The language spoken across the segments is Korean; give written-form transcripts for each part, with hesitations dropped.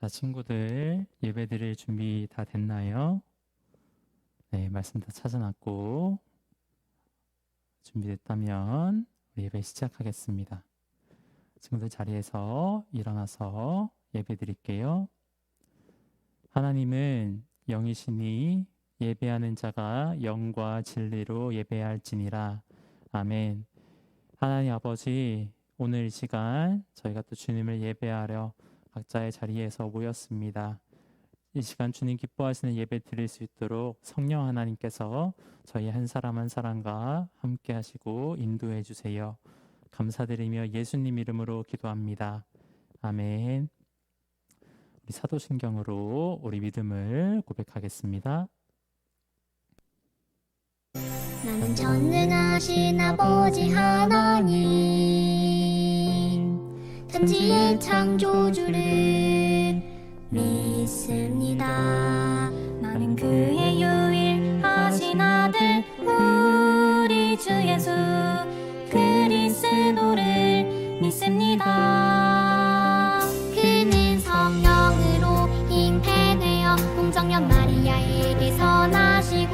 자, 친구들 예배 드릴 준비 다 됐나요? 네, 말씀 다 찾아놨고 준비됐다면 우리 예배 시작하겠습니다. 친구들 자리에서 일어나서 예배 드릴게요. 하나님은 영이시니 예배하는 자가 영과 진리로 예배할지니라. 아멘. 하나님 아버지, 오늘 이 시간 저희가 또 주님을 예배하려 각자의 자리에서 모였습니다. 이 시간 주님 기뻐하시는 예배 드릴 수 있도록 성령 하나님께서 저희 한 사람 한 사람과 함께 하시고 인도해 주세요. 감사드리며 예수님 이름으로 기도합니다. 아멘. 우리 사도신경으로 우리 믿음을 고백하겠습니다. 나는 전능하신 아버지 하나님, 천지의 창조주를 믿습니다. 나는 그의 유일하신 아들 우리 주 예수 그리스도를 믿습니다. 그는 성령으로 잉태되어 공정년 마리아에게서 나시고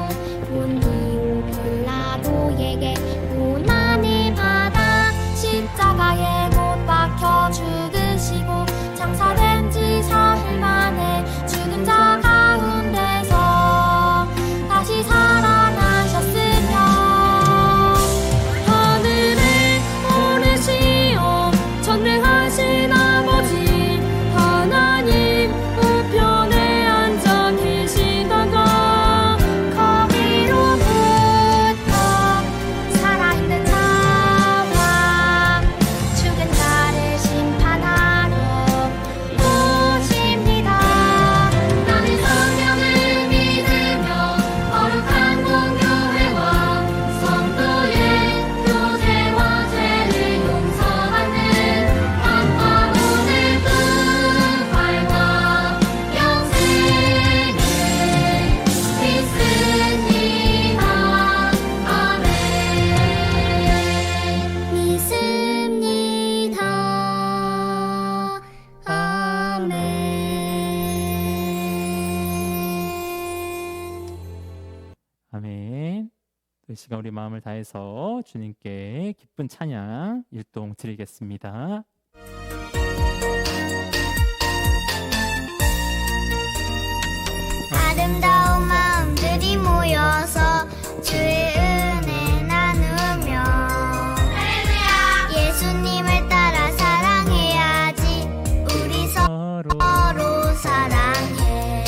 본디오 빌라도에게 고난을 받아 십자가에 못 박혀 죽으시고 장사된 지 사흘 만에 죽은 자 가운데서 다시 살아나셨으며 하늘에 오르시어 전능하신 아버지 하나님 우편에 앉아 계시다가 거기로부터 살아있는 자와 죽은 자를 심판하러 오십니다. 나는 성령을 믿으며 거룩한 공교회와 성도의 교제와 죄를 용서하는 한가운의 부활과 영생을 믿습니다. 아멘. 믿습니다. 아멘. 아멘. 이 시간 우리 마음을 다해서 주님께 기쁜 찬양 율동 드리겠습니다. 아름다운 마음들이 모여서 주의 은혜 나누며 예수님을 따라 사랑해야지. 우리 서로 서로 사랑해.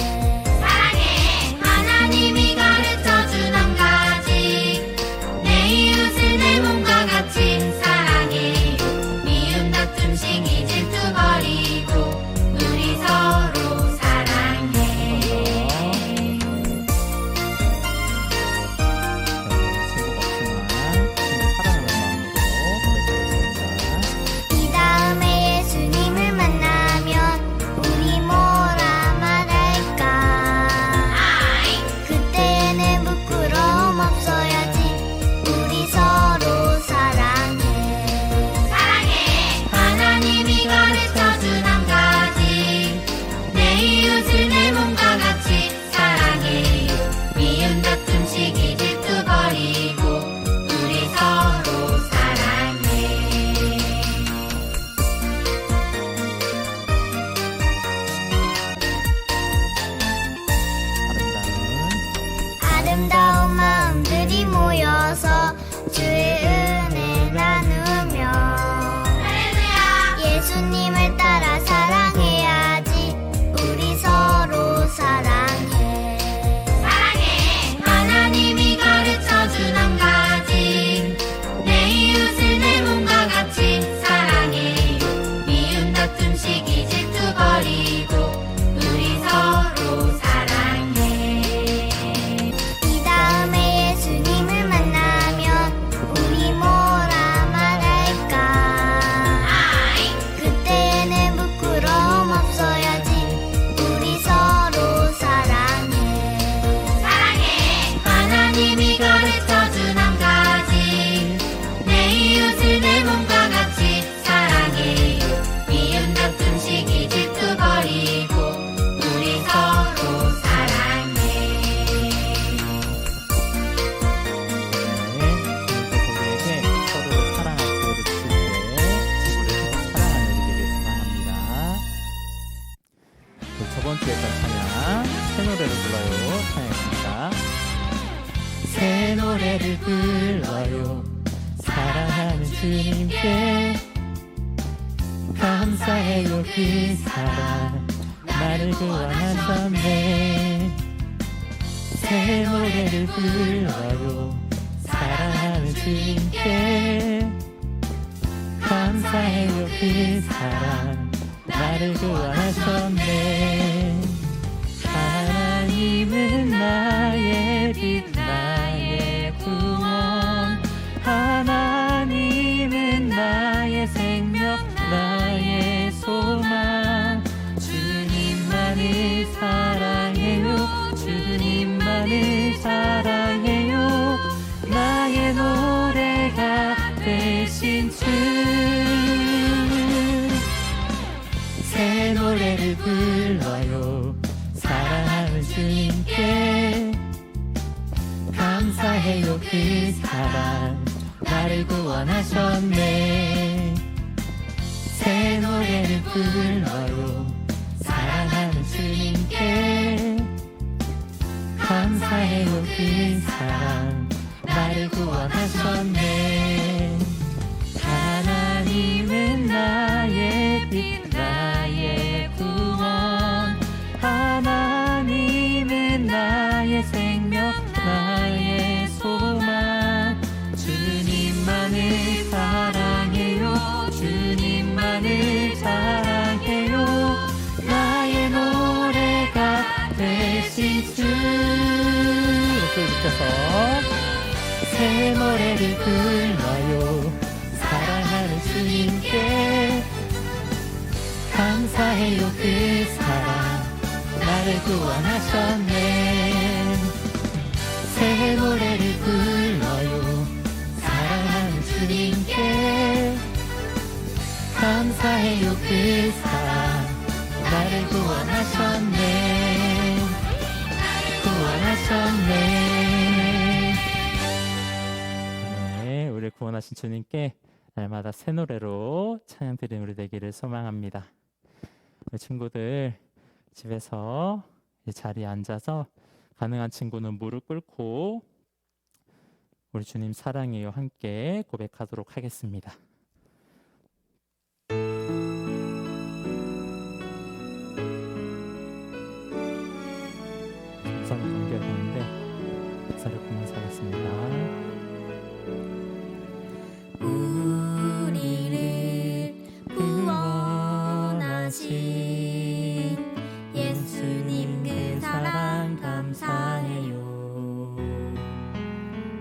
하나님이 가르쳐준 한 가지, 내 이웃을 내 몸과 같이 사랑해요. 미움 다툼 준비했던 찬양 새 노래를 불러요. 찬양했습니다. 새 노래를 불러요. 사랑하는 주님께 감사해요. 그 사랑 나를 구원하셨네. 새 노래를 불러요. 사랑하는 주님께 감사해요. 그 사랑 나를 구원하셨네. 하나님은 나의 빛 나의 구원, 하나님은 나의 생명 나의 소망. 주님만을 사랑해요. 주님만을 사랑해요. 나의 노래가 되신 주. 새 노래를 불러요. 사랑하는 주님께 감사해요. 그 사랑 나를 구원하셨네. 새 노래를 불러요. 사랑하는 주님께 감사해요. 그 사랑 나를 구원하셨네. 하나님은 나의 빛 나의 구원, 하나님은 나의 생명 나의 소망. 주님만을 사랑해요. 주님만을 사랑해요. 나의 노래가 되신 주. 목소리 높여서 새 노래를 불러요. 사랑하는 주님께 감사해요. 그 사랑 나를 구원하셨네. 새 노래를 불러요. 사랑하는 주님께 감사해요. 그 사랑 나를 구원하셨네. 구원하셨네. 네, 우리를 구원하신 주님께 날마다 새 노래로 찬양 드리는 우리 되기를 소망합니다. 우리 친구들 집에서 이 자리에 앉아서 가능한 친구는 무릎 꿇고 우리 주님 사랑해요 함께 고백하도록 하겠습니다. 목사를 넘겨야 되는데 목사를 보면서 하겠습니다. 우리를 구원하신 예수님 그 사랑 감사해요.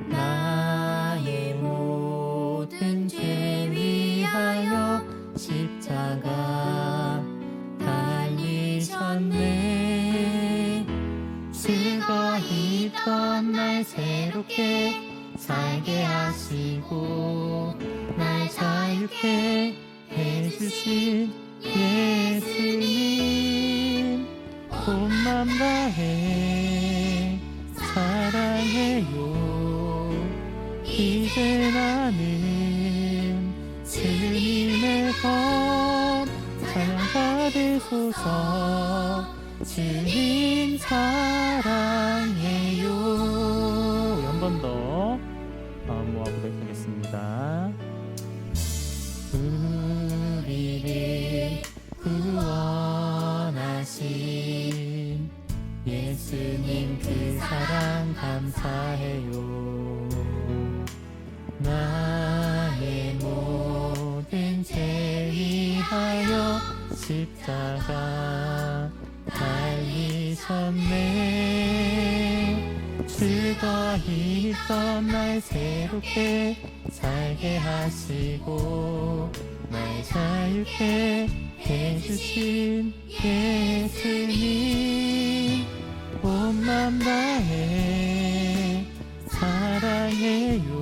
나의 모든 죄 위하여 십자가 달리셨네. 수고했던 날 새롭게 살게 하시고 날 자유케 해주신 예수님, 온 맘 다해 사랑해요. 이제 나는 주님의 것 찬양 받으소서. 주님 사랑해요. 한 번 더 모아보도록 하겠습니다. 우리를 구원하신 예수님 그 사랑 감사해요. 나의 모든 죄 위하여 십자가 달리셨네. 수고했던 날 새롭게 살게 하시고 날 자유케 해주신 예수님, 온 맘 다해 사랑해요.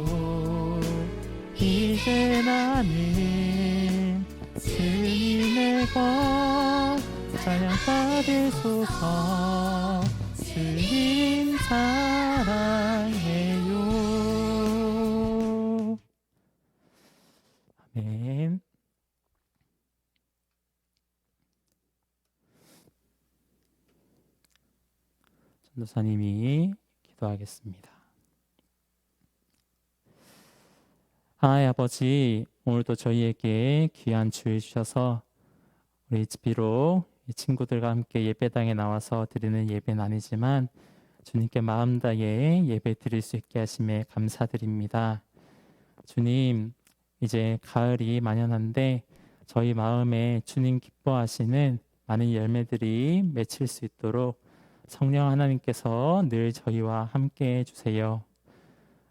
이제 나는 주님의 것 찬양 받으소서. 주님 사랑해요. 아멘. 전도사님이 기도하겠습니다. 하나님 아버지, 오늘도 저희에게 귀한 주일 주셔서 우리 비록 이 친구들과 함께 예배당에 나와서 드리는 예배는 아니지만 주님께 마음 다해 예배 드릴 수 있게 하심에 감사드립니다. 주님, 이제 가을이 만연한데 저희 마음에 주님 기뻐하시는 많은 열매들이 맺힐 수 있도록 성령 하나님께서 늘 저희와 함께 해주세요.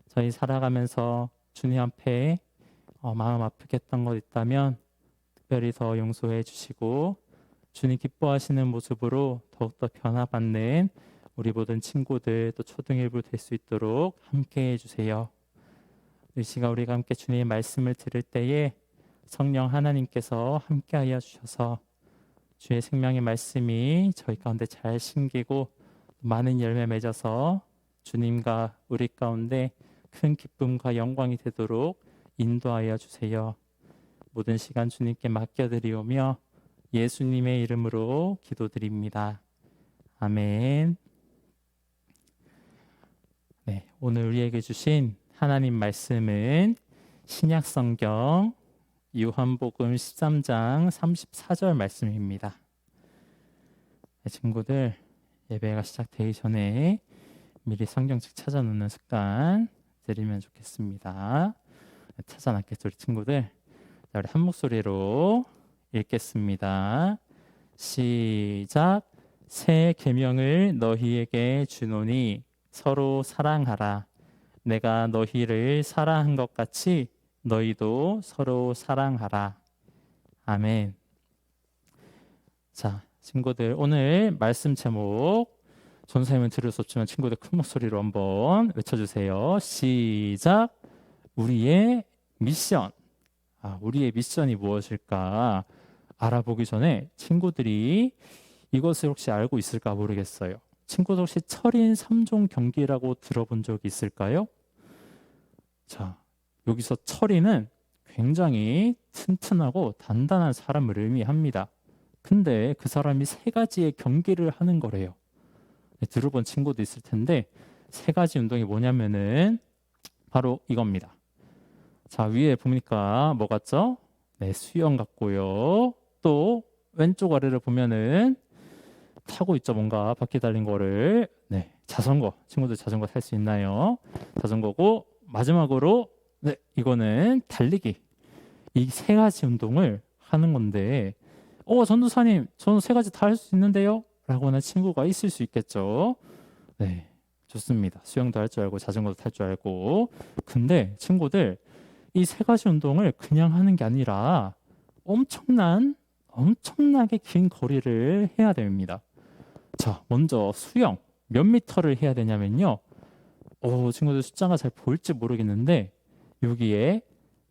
저희 살아가면서 주님 앞에 마음 아프게 했던 것 있다면 특별히 더 용서해 주시고 주님 기뻐하시는 모습으로 더욱더 변화받는 우리 모든 친구들 또 초등일부 될 수 있도록 함께 해주세요. 이 시간 우리가 함께 주님의 말씀을 들을 때에 성령 하나님께서 함께하여 주셔서 주의 생명의 말씀이 저희 가운데 잘 심기고 많은 열매 맺어서 주님과 우리 가운데 큰 기쁨과 영광이 되도록 인도하여 주세요. 모든 시간 주님께 맡겨드리오며 예수님의 이름으로 기도드립니다. 아멘. 네, 오늘 우리에게 주신 하나님 말씀은 신약성경 요한복음 13장 34절 말씀입니다. 네, 친구들 예배가 시작되기 전에 미리 성경책 찾아놓는 습관 들이면 좋겠습니다. 네, 찾아놨겠죠 우리 친구들? 자, 우리 한 목소리로 읽겠습니다. 시작. 새 계명을 너희에게 주노니 서로 사랑하라. 내가 너희를 사랑한 것 같이 너희도 서로 사랑하라. 아멘. 자, 친구들 오늘 말씀 제목 전사님은 들을 수 없지만 친구들 큰 목소리로 한번 외쳐주세요. 시작. 우리의 미션. 우리의 미션이 무엇일까 알아보기 전에 친구들이 이것을 혹시 알고 있을까 모르겠어요. 친구들 혹시 철인 3종 경기라고 들어본 적이 있을까요? 자, 여기서 철인은 굉장히 튼튼하고 단단한 사람을 의미합니다. 근데 그 사람이 세 가지의 경기를 하는 거래요. 네, 들어본 친구도 있을 텐데 세 가지 운동이 뭐냐면은 바로 이겁니다. 자, 위에 보니까 뭐 같죠? 네, 수영 같고요. 또 왼쪽 아래를 보면은 타고 있죠. 뭔가 바퀴 달린 거를. 네, 자전거. 친구들 자전거 탈 수 있나요? 자전거고 마지막으로 네, 이거는 달리기. 이 세 가지 운동을 하는 건데 전도사님, 저는 세 가지 다 할 수 있는데요? 라고 하는 친구가 있을 수 있겠죠. 네, 좋습니다. 수영도 할 줄 알고 자전거도 탈 줄 알고. 근데 친구들 이 세 가지 운동을 그냥 하는 게 아니라 엄청나게 긴 거리를 해야 됩니다. 자, 먼저 수영 몇 미터를 해야 되냐면요. 친구들 숫자가 잘 보일지 모르겠는데 여기에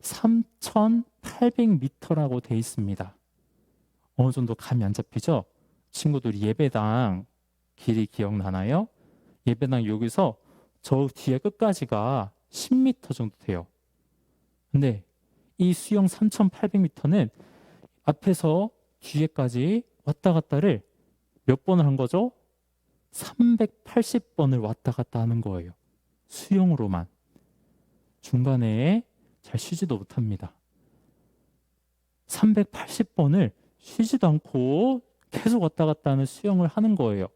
3,800m라고 돼 있습니다. 어느 정도 감이 안 잡히죠? 친구들 예배당 길이 기억나나요? 예배당 여기서 저 뒤에 끝까지가 10m 정도 돼요. 근데 이 수영 3,800m는 앞에서 뒤에까지 왔다 갔다를 몇 번을 한 거죠? 380번을 왔다 갔다 하는 거예요. 수영으로만. 중간에 잘 쉬지도 못합니다. 380번을 쉬지도 않고 계속 왔다 갔다 하는 수영을 하는 거예요.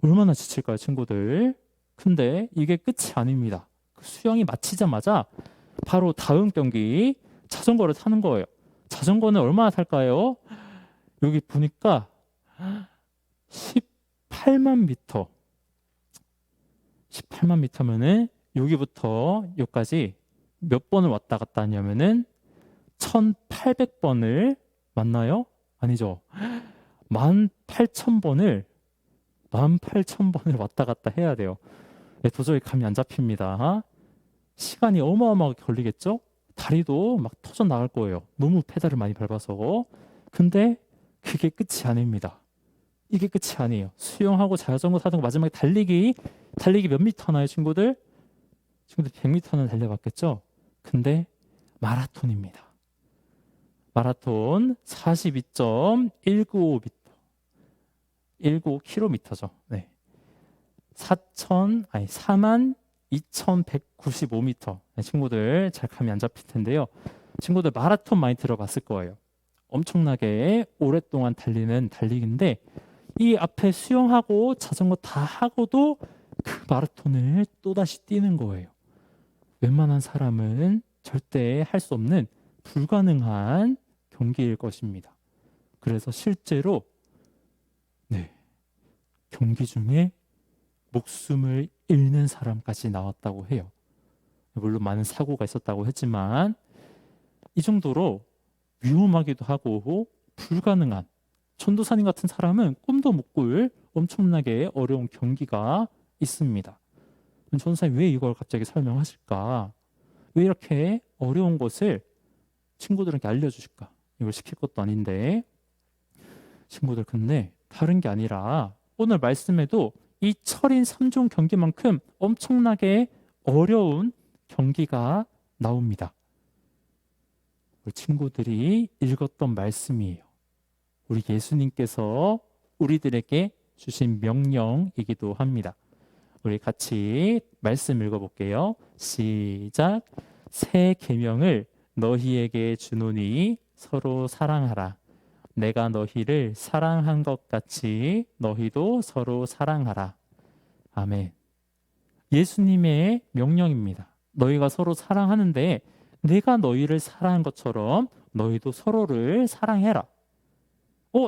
얼마나 지칠까요, 친구들? 근데 이게 끝이 아닙니다. 그 수영이 마치자마자 바로 다음 경기 자전거를 타는 거예요. 자전거는 얼마나 탈까요? 여기 보니까 18만 미터. 18만 미터면은 여기부터 여기까지 몇 번을 왔다 갔다 하냐면은 1800번을 맞나요? 아니죠. 18,000번을 왔다 갔다 해야 돼요. 네, 도저히 감이 안 잡힙니다. 시간이 어마어마하게 걸리겠죠? 다리도 막 터져 나갈 거예요. 너무 페달을 많이 밟아서. 근데 그게 끝이 아닙니다. 이게 끝이 아니에요. 수영하고 자전거 타는 거 마지막에 달리기 몇 미터 나요, 친구들? 친구들 100m는 달려봤겠죠? 근데 마라톤입니다. 마라톤 42.195m. 195km죠. 네. 4만 2,195m. 친구들 잘 감이 안 잡힐 텐데요. 친구들 마라톤 많이 들어봤을 거예요. 엄청나게 오랫동안 달리는 달리기인데 이 앞에 수영하고 자전거 다 하고도 그 마라톤을 또다시 뛰는 거예요. 웬만한 사람은 절대 할 수 없는 불가능한 경기일 것입니다. 그래서 실제로 경기 중에 목숨을 잃는 사람까지 나왔다고 해요. 물론 많은 사고가 있었다고 했지만 이 정도로 위험하기도 하고 불가능한, 전도사님 같은 사람은 꿈도 못 꿀 엄청나게 어려운 경기가 있습니다. 전도사님 왜 이걸 갑자기 설명하실까? 왜 이렇게 어려운 것을 친구들에게 알려주실까? 이걸 시킬 것도 아닌데 친구들, 근데 다른 게 아니라 오늘 말씀에도 이 철인 3종 경기만큼 엄청나게 어려운 경기가 나옵니다. 우리 친구들이 읽었던 말씀이에요. 우리 예수님께서 우리들에게 주신 명령이기도 합니다. 우리 같이 말씀 읽어볼게요. 시작. 새 계명을 너희에게 주노니 서로 사랑하라. 내가 너희를 사랑한 것 같이 너희도 서로 사랑하라. 아멘. 예수님의 명령입니다. 너희가 서로 사랑하는데 내가 너희를 사랑한 것처럼 너희도 서로를 사랑해라.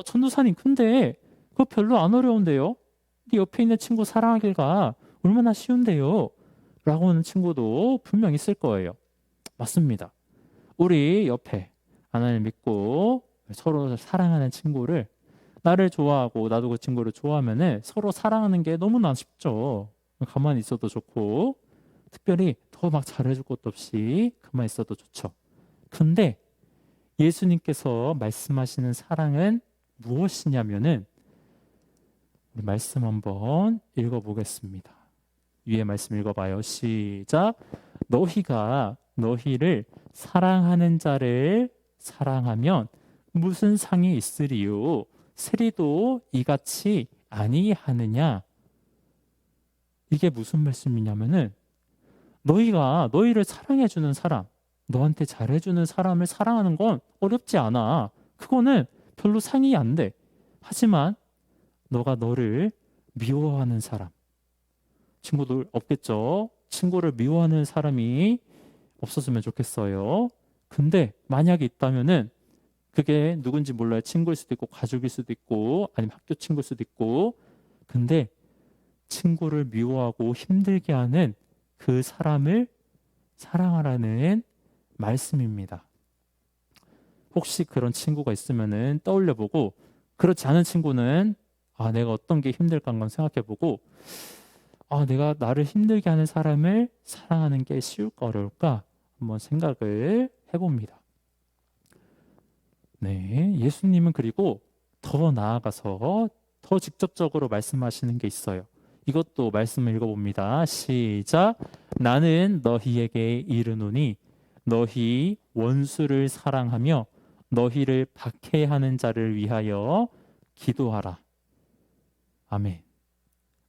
전도사님, 근데 그거 별로 안 어려운데요? 네 옆에 있는 친구 사랑하기가 얼마나 쉬운데요? 라고 하는 친구도 분명 있을 거예요. 맞습니다. 우리 옆에 하나님 믿고 서로 사랑하는 친구를, 나를 좋아하고 나도 그 친구를 좋아하면은 서로 사랑하는 게 너무나 쉽죠. 가만히 있어도 좋고, 특별히 더 막 잘해줄 것도 없이 가만히 있어도 좋죠. 근데 예수님께서 말씀하시는 사랑은 무엇이냐면은, 우리 말씀 한번 읽어보겠습니다. 위에 말씀 읽어봐요. 시작. 너희가 너희를 사랑하는 자를 사랑하면 무슨 상이 있으리요? 세리도 이같이 아니하느냐? 이게 무슨 말씀이냐면은, 너희가 너희를 사랑해주는 사람, 너한테 잘해주는 사람을 사랑하는 건 어렵지 않아. 그거는 별로 상이 안 돼. 하지만 너가 너를 미워하는 사람, 친구들 없겠죠? 친구를 미워하는 사람이 없었으면 좋겠어요. 근데 만약에 있다면은 그게 누군지 몰라요. 친구일 수도 있고 가족일 수도 있고 아니면 학교 친구일 수도 있고. 근데 친구를 미워하고 힘들게 하는 그 사람을 사랑하라는 말씀입니다. 혹시 그런 친구가 있으면은 떠올려보고, 그렇지 않은 친구는 내가 어떤 게 힘들까 한번 생각해보고, 내가 나를 힘들게 하는 사람을 사랑하는 게 쉬울까 어려울까 한번 생각을 해봅니다. 네, 예수님은 그리고 더 나아가서 더 직접적으로 말씀하시는 게 있어요. 이것도 말씀을 읽어봅니다. 시작. 나는 너희에게 이르노니 너희 원수를 사랑하며 너희를 박해하는 자를 위하여 기도하라. 아멘.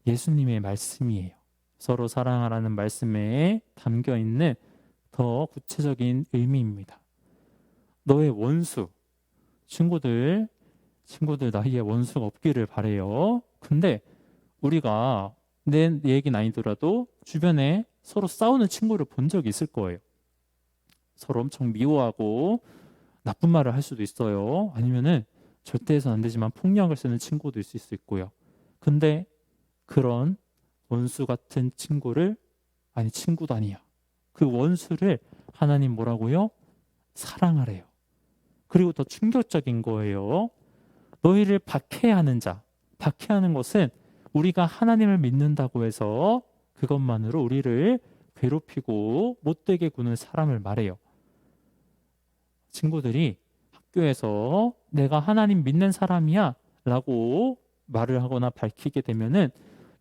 예수님의 말씀이에요. 서로 사랑하라는 말씀에 담겨 있는 더 구체적인 의미입니다. 너의 원수, 친구들 나희의 원수가 없기를 바래요. 근데 우리가 내 얘기는 아니더라도 주변에 서로 싸우는 친구를 본 적이 있을 거예요. 서로 엄청 미워하고 나쁜 말을 할 수도 있어요. 아니면은 절대 해서는 안 되지만 폭력을 쓰는 친구도 있을 수 있고요. 근데 그런 원수 같은 친구를, 친구도 아니야. 그 원수를 하나님 뭐라고요? 사랑하래요. 그리고 더 충격적인 거예요. 너희를 박해하는 자. 박해하는 것은 우리가 하나님을 믿는다고 해서 그것만으로 우리를 괴롭히고 못되게 구는 사람을 말해요. 친구들이 학교에서 내가 하나님 믿는 사람이야 라고 말을 하거나 밝히게 되면은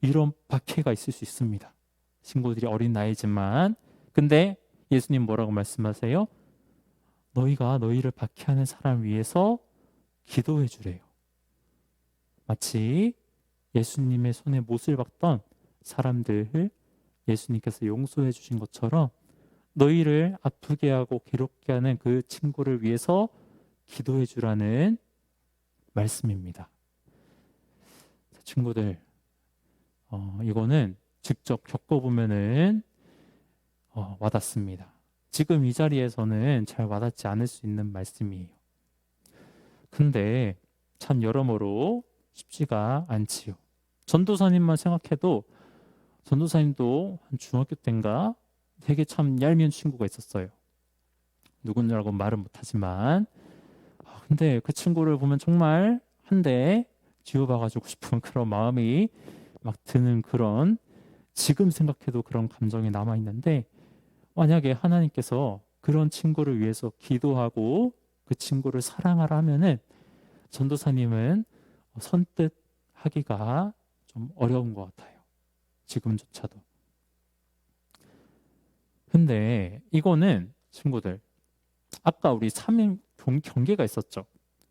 이런 박해가 있을 수 있습니다. 친구들이 어린 나이지만. 근데 예수님 뭐라고 말씀하세요? 너희가 너희를 박해하는 사람 위해서 기도해 주래요. 마치 예수님의 손에 못을 박던 사람들 예수님께서 용서해 주신 것처럼 너희를 아프게 하고 괴롭게 하는 그 친구를 위해서 기도해 주라는 말씀입니다. 친구들, 이거는 직접 겪어보면은 와닿습니다. 지금 이 자리에서는 잘 와닿지 않을 수 있는 말씀이에요. 근데 참 여러모로 쉽지가 않지요. 전도사님만 생각해도 전도사님도 한 중학교 때인가 되게 참 얄미운 친구가 있었어요. 누군지라고 말은 못하지만 근데 그 친구를 보면 정말 한 대 지워봐가지고 싶은 그런 마음이 막 드는 그런, 지금 생각해도 그런 감정이 남아있는데, 만약에 하나님께서 그런 친구를 위해서 기도하고 그 친구를 사랑하라 하면은 전도사님은 선뜻 하기가 좀 어려운 것 같아요. 지금조차도. 근데 이거는 친구들, 아까 우리 3인 경계가 있었죠.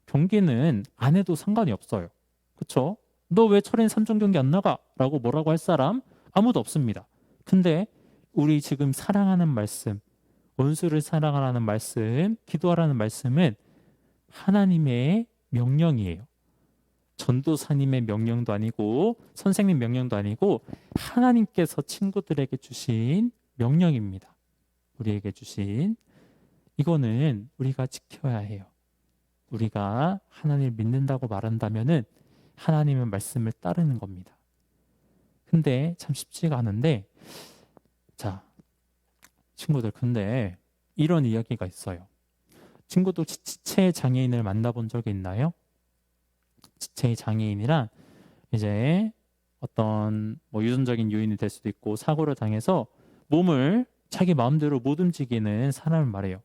경계는 안 해도 상관이 없어요. 그쵸? 너 왜 철인 3종 경기 안 나가? 라고 뭐라고 할 사람 아무도 없습니다. 근데 우리 지금 사랑하는 말씀, 원수를 사랑하라는 말씀, 기도하라는 말씀은 하나님의 명령이에요. 전도사님의 명령도 아니고 선생님 명령도 아니고 하나님께서 친구들에게 주신 명령입니다. 우리에게 주신. 이거는 우리가 지켜야 해요. 우리가 하나님을 믿는다고 말한다면은 하나님의 말씀을 따르는 겁니다. 근데 참 쉽지가 않은데, 자, 친구들, 근데 이런 이야기가 있어요. 친구도 지체 장애인을 만나본 적이 있나요? 지체 장애인이란 이제 어떤 유전적인 요인이 될 수도 있고 사고를 당해서 몸을 자기 마음대로 못 움직이는 사람을 말해요.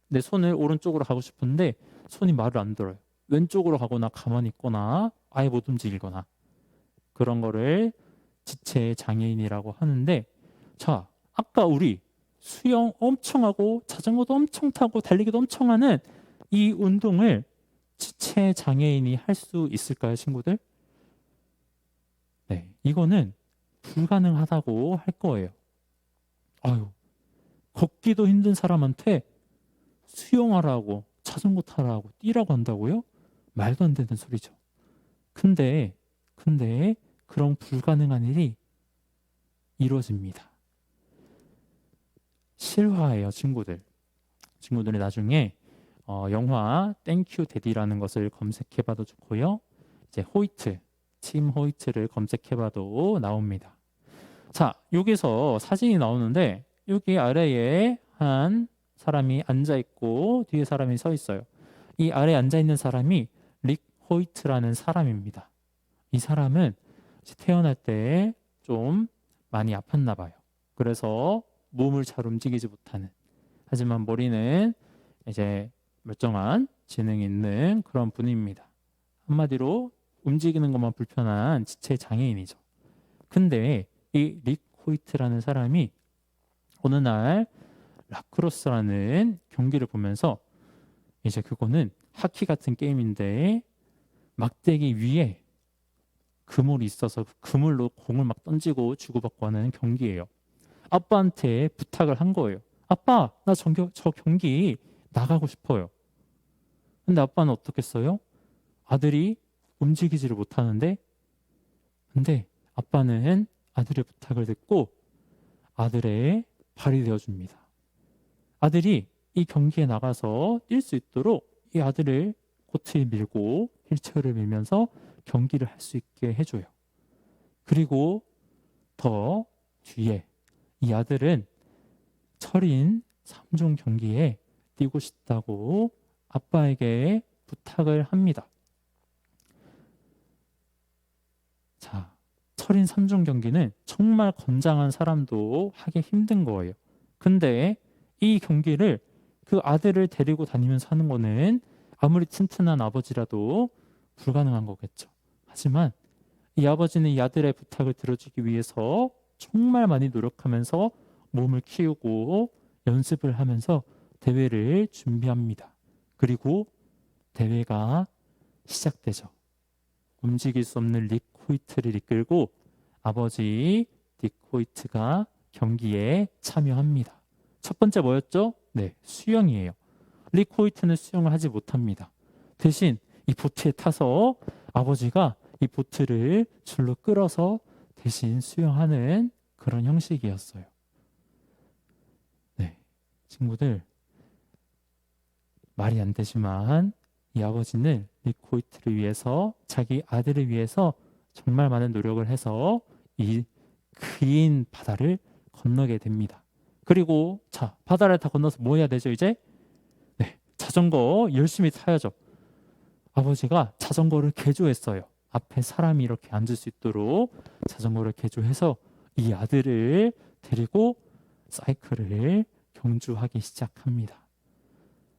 내 손을 오른쪽으로 하고 싶은데 손이 말을 안 들어요. 왼쪽으로 하거나 가만히 있거나 아예 못 움직이거나, 그런 거를 지체 장애인이라고 하는데, 자, 아까 우리 수영 엄청 하고 자전거도 엄청 타고 달리기도 엄청 하는 이 운동을 지체 장애인이 할 수 있을까요, 친구들? 네, 이거는 불가능하다고 할 거예요. 아유, 걷기도 힘든 사람한테 수영하라고, 자전거 타라고, 뛰라고 한다고요? 말도 안 되는 소리죠. 근데 그런 불가능한 일이 이루어집니다. 실화예요, 친구들. 친구들이 나중에 영화 땡큐 데디라는 것을 검색해봐도 좋고요. 이제 호이트, 팀 호이트를 검색해봐도 나옵니다. 자, 여기서 사진이 나오는데 여기 아래에 한 사람이 앉아 있고 뒤에 사람이 서 있어요. 이 아래에 앉아 있는 사람이 릭 호이트라는 사람입니다. 이 사람은 태어날 때 좀 많이 아팠나 봐요. 그래서 몸을 잘 움직이지 못하는, 하지만 머리는 이제 멀쩡한 지능이 있는 그런 분입니다. 한마디로 움직이는 것만 불편한 지체 장애인이죠. 근데 이 릭 호이트라는 사람이 어느 날 라크로스라는 경기를 보면서, 이제 그거는 하키 같은 게임인데 막대기 위에 그물이 있어서 그물로 공을 막 던지고 주고받고 하는 경기예요. 아빠한테 부탁을 한 거예요. 아빠, 나 저 경기 나가고 싶어요. 근데 아빠는 어떻겠어요? 아들이 움직이지를 못하는데, 근데 아빠는 아들의 부탁을 듣고 아들의 발이 되어줍니다. 아들이 이 경기에 나가서 뛸 수 있도록 이 아들을 코트에 밀고 휠체어를 밀면서 경기를 할 수 있게 해줘요. 그리고 더 뒤에 이 아들은 철인 3종 경기에 뛰고 싶다고 아빠에게 부탁을 합니다. 자, 철인 3종 경기는 정말 건장한 사람도 하기 힘든 거예요. 근데 이 경기를 그 아들을 데리고 다니면서 하는 거는 아무리 튼튼한 아버지라도 불가능한 거겠죠. 하지만 이 아버지는 이 아들의 부탁을 들어주기 위해서 정말 많이 노력하면서 몸을 키우고 연습을 하면서 대회를 준비합니다. 그리고 대회가 시작되죠. 움직일 수 없는 릭 호이트를 이끌고 아버지 리코이트가 경기에 참여합니다. 첫 번째 뭐였죠? 네, 수영이에요. 리코이트는 수영을 하지 못합니다. 대신 이 보트에 타서 아버지가 이 보트를 줄로 끌어서 대신 수영하는 그런 형식이었어요. 네, 친구들, 말이 안 되지만 이 아버지는 리코이트를 위해서, 자기 아들을 위해서 정말 많은 노력을 해서 이 긴 바다를 건너게 됩니다. 그리고 자, 바다를 다 건너서 뭐 해야 되죠 이제? 네, 자전거 열심히 타야죠. 아버지가 자전거를 개조했어요. 앞에 사람이 이렇게 앉을 수 있도록 자전거를 개조해서 이 아들을 데리고 사이클을 경주하기 시작합니다.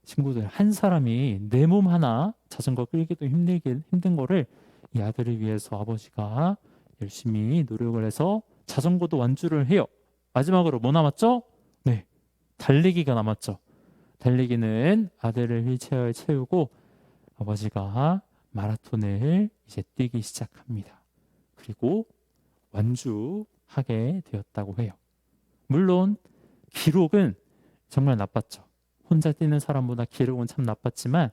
친구들, 한 사람이 내 몸 하나 자전거 끌기도 힘든 거를 이 아들을 위해서 아버지가 열심히 노력을 해서 자전거도 완주를 해요. 마지막으로 뭐 남았죠? 네, 달리기가 남았죠. 달리기는 아들을 휠체어에 채우고 아버지가 마라톤을 이제 뛰기 시작합니다. 그리고 완주하게 되었다고 해요. 물론 기록은 정말 나빴죠. 혼자 뛰는 사람보다 기록은 참 나빴지만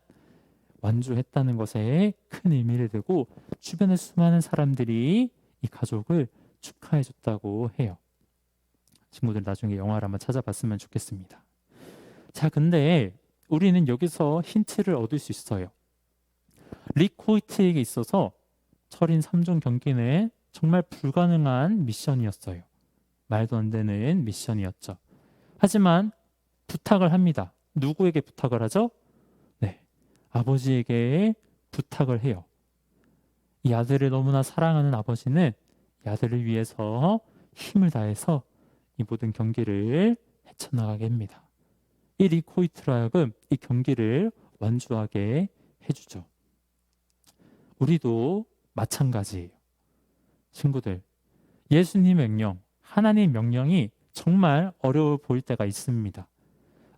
완주했다는 것에 큰 의미를 두고 주변의 수많은 사람들이 이 가족을 축하해 줬다고 해요. 친구들 나중에 영화를 한번 찾아봤으면 좋겠습니다. 자, 근데 우리는 여기서 힌트를 얻을 수 있어요. 리코이트에게 있어서 철인 3종 경기는 정말 불가능한 미션이었어요. 말도 안 되는 미션이었죠. 하지만 부탁을 합니다. 누구에게 부탁을 하죠? 네, 아버지에게 부탁을 해요. 이 아들을 너무나 사랑하는 아버지는 이 아들을 위해서 힘을 다해서 이 모든 경기를 헤쳐나가게 합니다. 이 리코이트로 하여금 이 경기를 완주하게 해주죠. 우리도 마찬가지예요. 친구들, 예수님 명령, 하나님 명령이 정말 어려워 보일 때가 있습니다.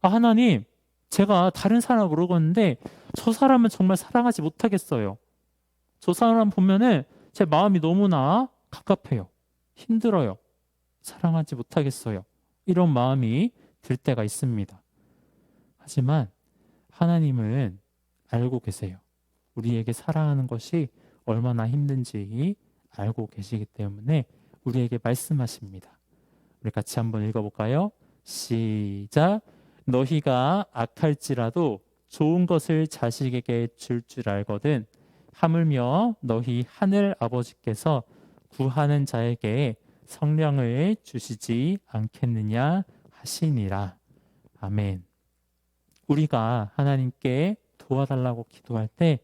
아, 하나님, 제가 다른 사람을 모르겠는데 저 사람은 정말 사랑하지 못하겠어요. 저 사람 보면은 제 마음이 너무나 갑갑해요. 힘들어요. 사랑하지 못하겠어요. 이런 마음이 들 때가 있습니다. 하지만 하나님은 알고 계세요. 우리에게 사랑하는 것이 얼마나 힘든지 알고 계시기 때문에 우리에게 말씀하십니다. 우리 같이 한번 읽어볼까요? 시작. 너희가 악할지라도 좋은 것을 자식에게 줄 줄 알거든 하물며 너희 하늘 아버지께서 구하는 자에게 성령을 주시지 않겠느냐 하시니라. 아멘. 우리가 하나님께 도와달라고 기도할 때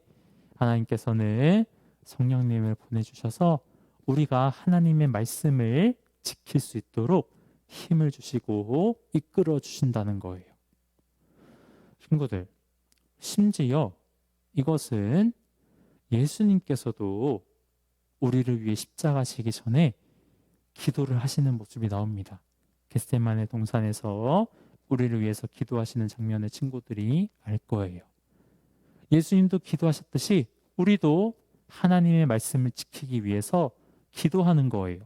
하나님께서는 성령님을 보내주셔서 우리가 하나님의 말씀을 지킬 수 있도록 힘을 주시고 이끌어 주신다는 거예요. 친구들, 심지어 이것은 예수님께서도 우리를 위해 십자가 지기 전에 기도를 하시는 모습이 나옵니다. 겟세마네 동산에서 우리를 위해서 기도하시는 장면을 친구들이 알 거예요. 예수님도 기도하셨듯이 우리도 하나님의 말씀을 지키기 위해서 기도하는 거예요.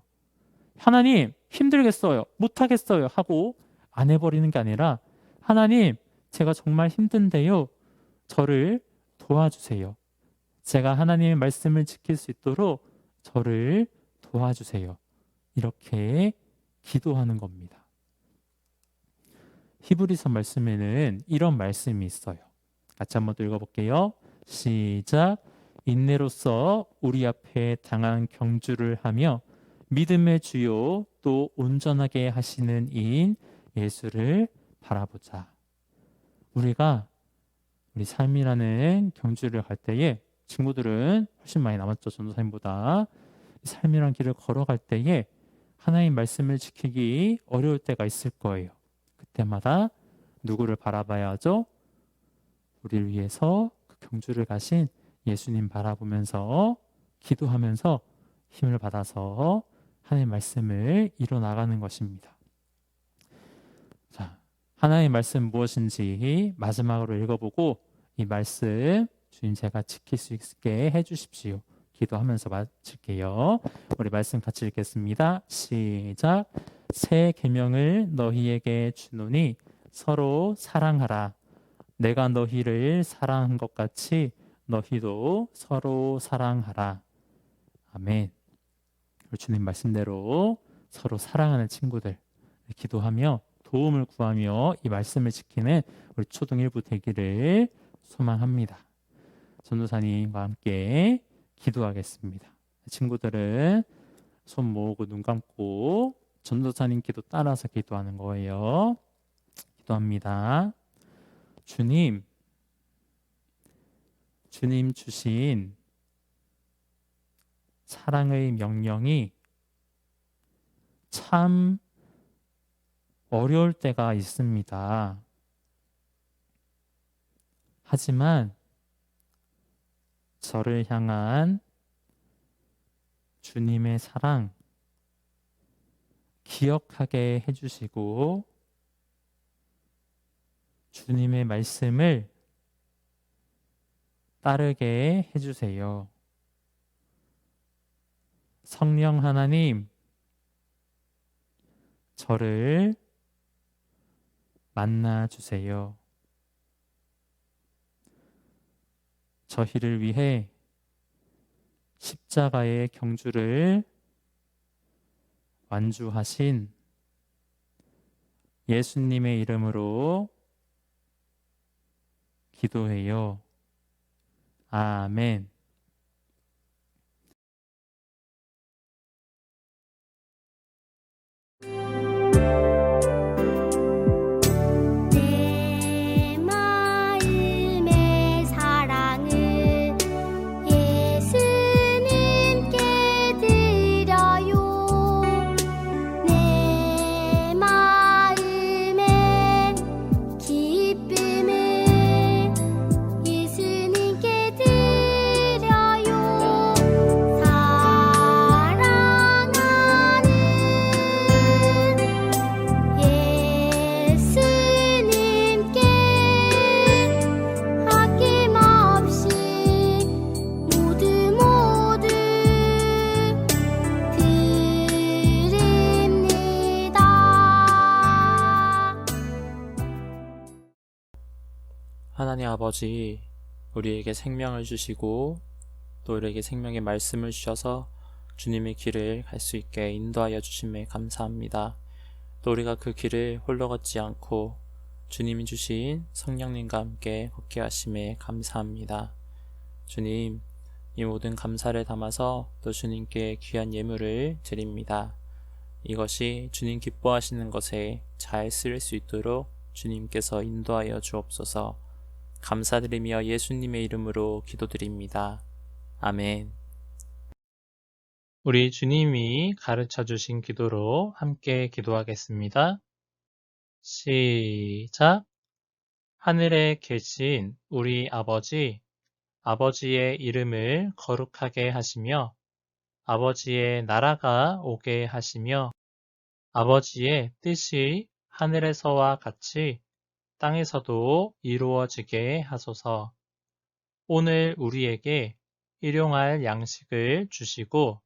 하나님, 힘들겠어요, 못하겠어요 하고 안 해버리는 게 아니라 하나님, 제가 정말 힘든데요, 저를 도와주세요. 제가 하나님의 말씀을 지킬 수 있도록 저를 도와주세요. 이렇게 기도하는 겁니다. 히브리서 말씀에는 이런 말씀이 있어요. 같이 한번 또 읽어볼게요. 시작. 인내로서 우리 앞에 당한 경주를 하며 믿음의 주요 또 온전하게 하시는 이인 예수를 바라보자. 우리가 우리 삶이라는 경주를 갈 때에 친구들은 훨씬 많이 남았죠. 전도사님보다. 삶이란 길을 걸어갈 때에 하나님 말씀을 지키기 어려울 때가 있을 거예요. 그때마다 누구를 바라봐야 하죠? 우리를 위해서 그 경주를 가신 예수님 바라보면서 기도하면서 힘을 받아서 하나님의 말씀을 이뤄나가는 것입니다. 자, 하나님의 말씀 무엇인지 마지막으로 읽어보고 이 말씀 주님 제가 지킬 수 있게 해주십시오. 기도하면서 마칠게요. 우리 말씀 같이 읽겠습니다. 시작. 새 계명을 너희에게 주노니 서로 사랑하라. 내가 너희를 사랑한 것 같이 너희도 서로 사랑하라. 아멘. 우리 주님 말씀대로 서로 사랑하는 친구들 기도하며 도움을 구하며 이 말씀을 지키는 우리 초등 1부 되기를 소망합니다. 전도사님과 함께 기도하겠습니다. 친구들은 손 모으고 눈 감고 전도사님 기도 따라서 기도하는 거예요. 기도합니다. 주님 주신 사랑의 명령이 참 어려울 때가 있습니다. 하지만 저를 향한 주님의 사랑 기억하게 해주시고 주님의 말씀을 따르게 해주세요. 성령 하나님, 저를 만나 주세요. 저희를 위해 십자가의 경주를 완주하신 예수님의 이름으로 기도해요. 아멘. 내 마음의 사랑을 예수님께 드려요. 내 마음의 기쁨을 예수님께 드려요. 사랑하는 예수님께 아낌없이 모두 드립니다. 하나님 아버지, 우리에게 생명을 주시고 또 우리에게 생명의 말씀을 주셔서 주님의 길을 갈 수 있게 인도하여 주심에 감사합니다. 또 우리가 그 길을 홀로 걷지 않고 주님이 주신 성령님과 함께 걷게 하심에 감사합니다. 주님, 이 모든 감사를 담아서 또 주님께 귀한 예물을 드립니다. 이것이 주님 기뻐하시는 것에 잘 쓰일 수 있도록 주님께서 인도하여 주옵소서. 감사드리며 예수님의 이름으로 기도드립니다. 아멘. 우리 주님이 가르쳐 주신 기도로 함께 기도하겠습니다. 시작. 하늘에 계신 우리 아버지, 아버지의 이름을 거룩하게 하시며 아버지의 나라가 오게 하시며 아버지의 뜻이 하늘에서와 같이 땅에서도 이루어지게 하소서. 오늘 우리에게 일용할 양식을 주시고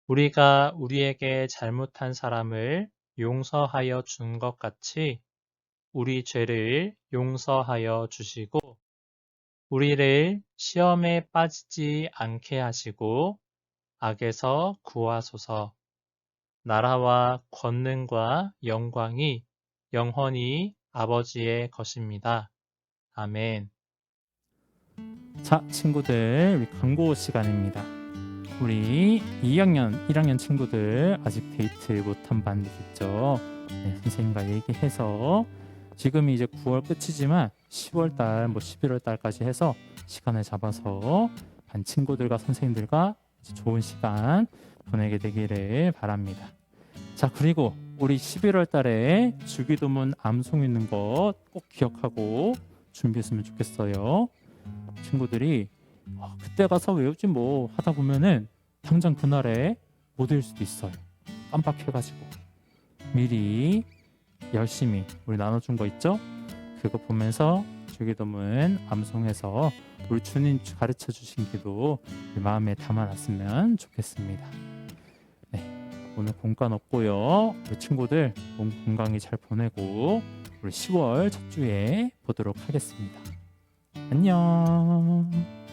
우리가 우리에게 잘못한 사람을 용서하여 준 것 같이 우리 죄를 용서하여 주시고 우리를 시험에 빠지지 않게 하시고 악에서 구하소서. 나라와 권능과 영광이 영원히 아버지의 것입니다. 아멘. 자, 친구들, 우리 광고 시간입니다. 우리 2학년, 1학년 친구들 아직 데이트 못한 반들 있죠? 네, 선생님과 얘기해서 지금이 이제 9월 끝이지만 10월달, 11월달까지 해서 시간을 잡아서 반 친구들과 선생님들과 좋은 시간 보내게 되기를 바랍니다. 자, 그리고 우리 11월달에 주기도문 암송 있는 것 꼭 기억하고 준비했으면 좋겠어요. 친구들이 그때 가서 외우지 뭐 하다 보면은 당장 그날에 못 외울 수도 있어요. 깜빡해가지고 미리 열심히 우리 나눠준 거 있죠? 그거 보면서 주기도문 암송해서 우리 주님 가르쳐 주신 기도 우리 마음에 담아놨으면 좋겠습니다. 네, 오늘 공간 없고요. 우리 친구들 몸 건강히 잘 보내고 우리 10월 첫 주에 보도록 하겠습니다. 안녕.